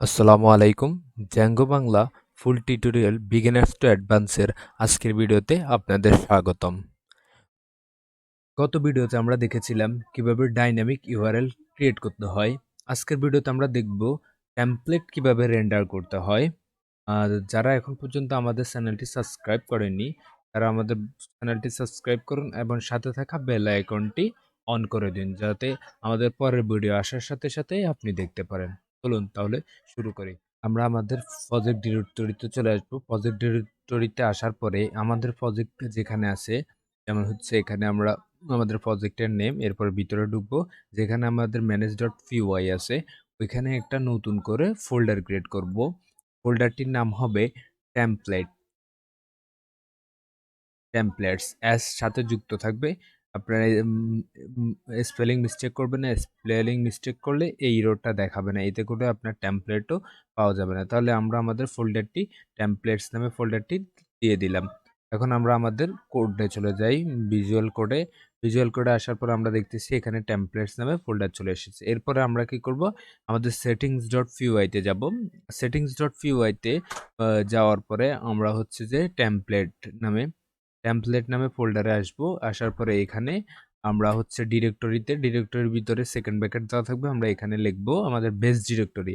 আসসালামু আলাইকুম। Django Bangla full tutorial beginners to অ্যাডভান্সের আজকের ভিডিওতে আপনাদের স্বাগতম। গত ভিডিওতে আমরা দেখেছিলাম কিভাবে ডাইনামিক ইউআরএল ক্রিয়েট করতে হয়। আজকের ভিডিওতে আমরা দেখব টেমপ্লেট কিভাবে রেন্ডার করতে হয়। আর যারা এখন পর্যন্ত আমাদের চ্যানেলটি সাবস্ক্রাইব করেননি তারা আমাদের চ্যানেলটি সাবস্ক্রাইব করুন এবং সাথে থাকা বেল আইকনটি অন করে দিন যাতে আমাদের পরের ভিডিও আসার সাথে সাথেই আপনি দেখতে পারেন। চলুন তাহলে শুরু করি। আমরা আমাদের প্রজেক্ট ডিরেক্টরিতে চলে আসবো। প্রজেক্ট ডিরেক্টরিতে আসার পরে আমাদের প্রজেক্ট যেখানে আছে, যেমন হচ্ছে এখানে আমরা আমাদের প্রজেক্টের নেম, এরপর ভিতরে ঢুকবো, যেখানে আমাদের ম্যানেজ ডট পিওয়াই আছে ওইখানে একটা নতুন করে ফোল্ডার ক্রিয়েট করব। ফোল্ডারটির নাম হবে টেমপ্লেট টেমপ্লেটস এর সাথে যুক্ত থাকবে। আপনারা স্পেলিং মিস্টেক করবেন না, স্পেলিং মিস্টেক করলে এই ইরোরটা দেখাবে না, এতে করে আপনার টেমপ্লেটও পাওয়া যাবে না। তাহলে আমরা আমাদের ফোল্ডারটি টেমপ্লেটস নামে ফোল্ডারটি দিয়ে দিলাম। এখন আমরা আমাদের কোডে চলে যাই, ভিজুয়াল কোডে। ভিজুয়াল কোডে আসার পর আমরা দেখতেছি এখানে টেমপ্লেটস নামে ফোল্ডার চলে এসেছে। এরপরে আমরা কি করব, আমাদের সেটিংস ডট পিওয়াইতে যাব। সেটিংস ডট পিওয়াইতে যাওয়ার পরে আমরা হচ্ছে যে টেমপ্লেট নামে ফোল্ডারে আসবো। আসার পরে এখানে আমরা হচ্ছে ডিরেক্টরির ভিতরে সেকেন্ড ব্র্যাকেট দেওয়া থাকবে। আমরা এখানে লিখবো আমাদের বেস ডিরেক্টরি,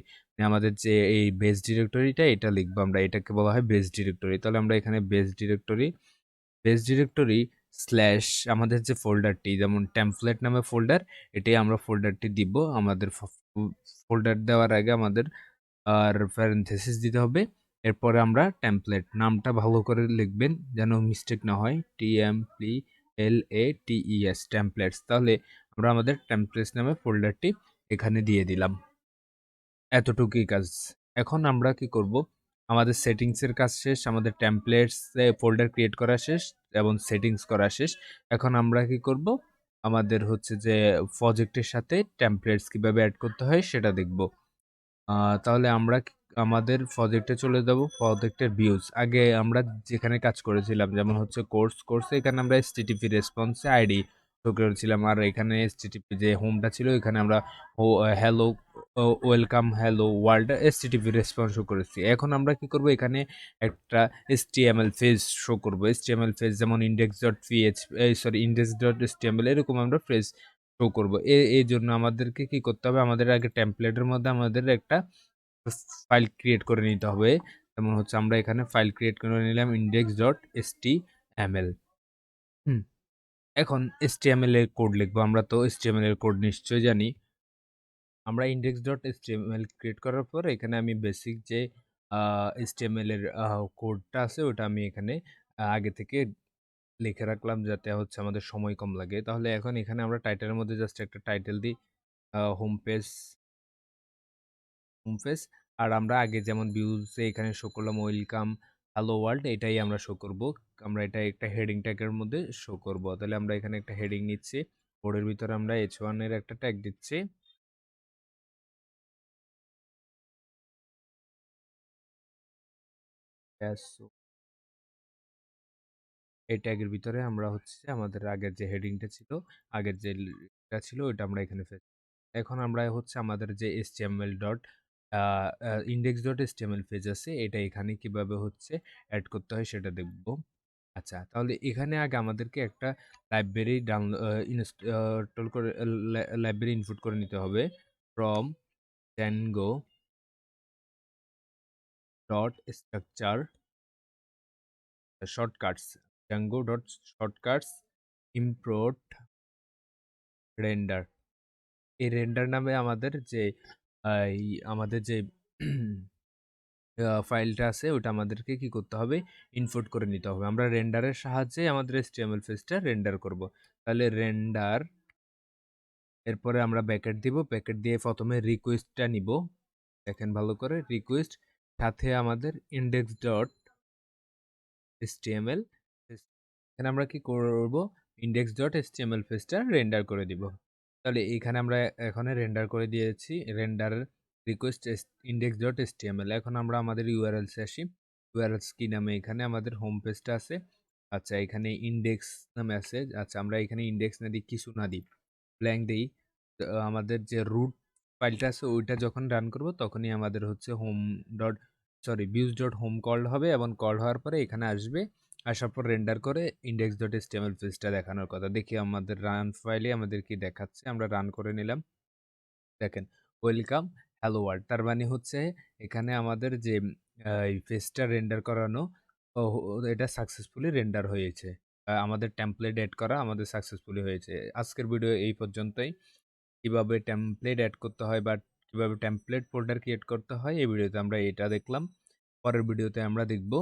আমাদের যে এই বেস ডিরেক্টরিটা এটা লিখবো আমরা, এটাকে বলা হয় বেস ডিরেক্টরি। তাহলে আমরা এখানে বেস ডিরেক্টরি স্ল্যাশ আমাদের যে ফোল্ডারটি, যেমন টেমপ্লেট নামে ফোল্ডার, এটাই আমরা ফোল্ডারটি দিব। আমাদের ফোল্ডার দেওয়ার আগে আমাদের আর প্যারেনথেসিস দিতে হবে। এরপরে আমরা টেমপ্লেট নামটা ভালো করে লিখবেন যেন মিস্টেক না হয়, TMPLATES টেমপ্লেটস। তাহলে আমরা আমাদের টেমপ্লেটস নামে ফোল্ডারটি এখানে দিয়ে দিলাম। এতটুকুই কাজ। এখন আমরা কি করব, আমাদের সেটিংসের কাজ শেষ, আমাদের টেমপ্লেটস ফোল্ডার ক্রিয়েট করা শেষ এবং সেটিংস করা শেষ। এখন আমরা কি করব, আমাদের হচ্ছে যে প্রজেক্টের সাথে টেমপ্লেটস কিভাবে অ্যাড করতে হয় সেটা দেখব। তাহলে আমরা আমাদের প্রজেক্টে চলে যাব। প্রজেক্টের ভিউজ আগে আমরা যেখানে কাজ করেছিলাম, যেমন হচ্ছে কোর্সে এখানে আমরা এসটিটিপি রেসপন্সে আইডি শো করেছিলাম, আর এখানে এসটিটিপি যে হোমটা ছিল এখানে আমরা hello welcome hello world এসটিটিপি response show করেছি। এখন আমরা কি করব, এখানে একটা এসটিএমএল পেজ শো করব। এসটিএমএল পেজ যেমন index dot pH index dot HTML এরকম আমরা পেজ শো করব। এই জন্য আমাদেরকে কি করতে হবে, আমাদের আগে টেমপ্লেটের মধ্যে আমাদের একটা ফাইল ক্রিয়েট করে নিতে হবে। যেমন হচ্ছে আমরা এখানে ফাইল ক্রিয়েট করে নিলাম ইন্ডেক্স ডট এসটিএমএল। এখন এসটিএমএল এর কোড লিখবো। আমরা তো এসটিএমএল এর কোড নিশ্চয়ই জানি। আমরা ইন্ডেক্স ডট এসটিএমএল ক্রিয়েট করার পর এখানে আমি বেসিক যে এসটিএমএল এর কোডটা আছে ওটা আমি এখানে আগে থেকে লিখে রাখলাম যাতে হচ্ছে আমাদের সময় কম লাগে। তাহলে এখন এখানে আমরা টাইটেলের মধ্যে জাস্ট একটা টাইটেল দিই, হোম পেজ হোম পেজ। আর আমরা আগে যেমন ভিউজে এখানে শো করলাম ওয়েলকাম হ্যালো ওয়ার্ল্ড, এটাই আমরা শো করব। আমরা এটা একটা হেডিং ট্যাগের মধ্যে শো করব। তাহলে আমরা এখানে একটা হেডিং নিচ্ছি, বোর্ডের ভিতরে আমরা H1 এর একটা ট্যাগ দিচ্ছি। এই ট্যাগের ভিতরে আমরা হচ্ছে আমাদের আগের যে হেডিংটা ছিল, আগের যে টা ছিল ওইটা আমরা এখানে ফেলছি। এখন আমরা হচ্ছে আমাদের যে HTML dot index dot HTML page আছে এটা এখানে কিভাবে হচ্ছে অ্যাড করতে হয় সেটা দেখব। আচ্ছা, তাহলে এখানে আগে আমাদেরকে একটা লাইব্রেরি ইনস্টল করে লাইব্রেরি ইনপুট করে নিতে হবে from Django dot structure shortcuts, Django dot shortcuts import render. এই রেন্ডার নামে আমাদের যে আমাদের যে ফাইলটা আছে ওটা আমাদেরকে কি করতে হবে, ইনপুট করে নিতে হবে। আমরা রেন্ডারের সাহায্যে আমাদের HTML পেজটা রেন্ডার করব। তাহলে রেন্ডার, এরপরে আমরা ব্যাকেট দিব, ব্যাকেট দিয়ে প্রথমে রিকোয়েস্টটা নিব। দেখেন ভালো করে, রিকোয়েস্ট সাথে আমাদের ইন্ডেক্স ডট HTML, এখানে আমরা কি করব, ইন্ডেক্স ডট HTML পেজটা রেন্ডার করে দিব। তাহলে এখানে আমরা এখানে রেন্ডার করে দিয়েছি, render request index dot HTML। এখন আমরা আমাদের ইউআরএলস আসি। ইউআরএলস কি নামে, এখানে আমাদের হোম পেজটা আছে। আচ্ছা, এখানে ইন্ডেক্স নামে আছে। আচ্ছা, আমরা এখানে ইন্ডেক্স না দিই, কিছু না দিই, ব্ল্যাঙ্ক দিই। আমাদের যে রুট ফাইলটা আছে ওইটা যখন রান করব তখনই আমাদের হচ্ছে views ডট হোম কল হবে এবং কল হওয়ার পরে এখানে আসবে, আসার পর রেন্ডার করে index ডট html পেজটা দেখানোর কথা। দেখি আমাদের রান ফাইলে আমাদের কি দেখাচ্ছে, আমরা রান করে নিলাম। দেখেন ওয়েলকাম হ্যালো ওয়ার্ল্ড, তার মানে হচ্ছে এখানে আমাদের যে এই পেজটা রেন্ডার করানো, এটা সাকসেসফুলি রেন্ডার হয়েছে। আমাদের টেমপ্লেট এড করা আমাদের সাকসেসফুলি হয়েছে। আজকের ভিডিও এই পর্যন্তই। কিভাবে টেমপ্লেট এড করতে হয় বা কিভাবে টেমপ্লেট ফোল্ডার ক্রিয়েট করতে হয় এই ভিডিওতে আমরা এটা দেখলাম। পরের ভিডিওতে আমরা দেখব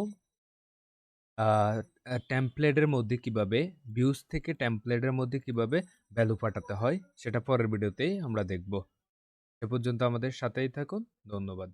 টেমপ্লেটের মধ্যে কিভাবে ভিউজ থেকে টেমপ্লেটের মধ্যে কিভাবে ভ্যালু পাঠাতে হয় সেটা পরের ভিডিওতেই আমরা দেখব। সে পর্যন্ত আমাদের সাথেই থাকুন। ধন্যবাদ।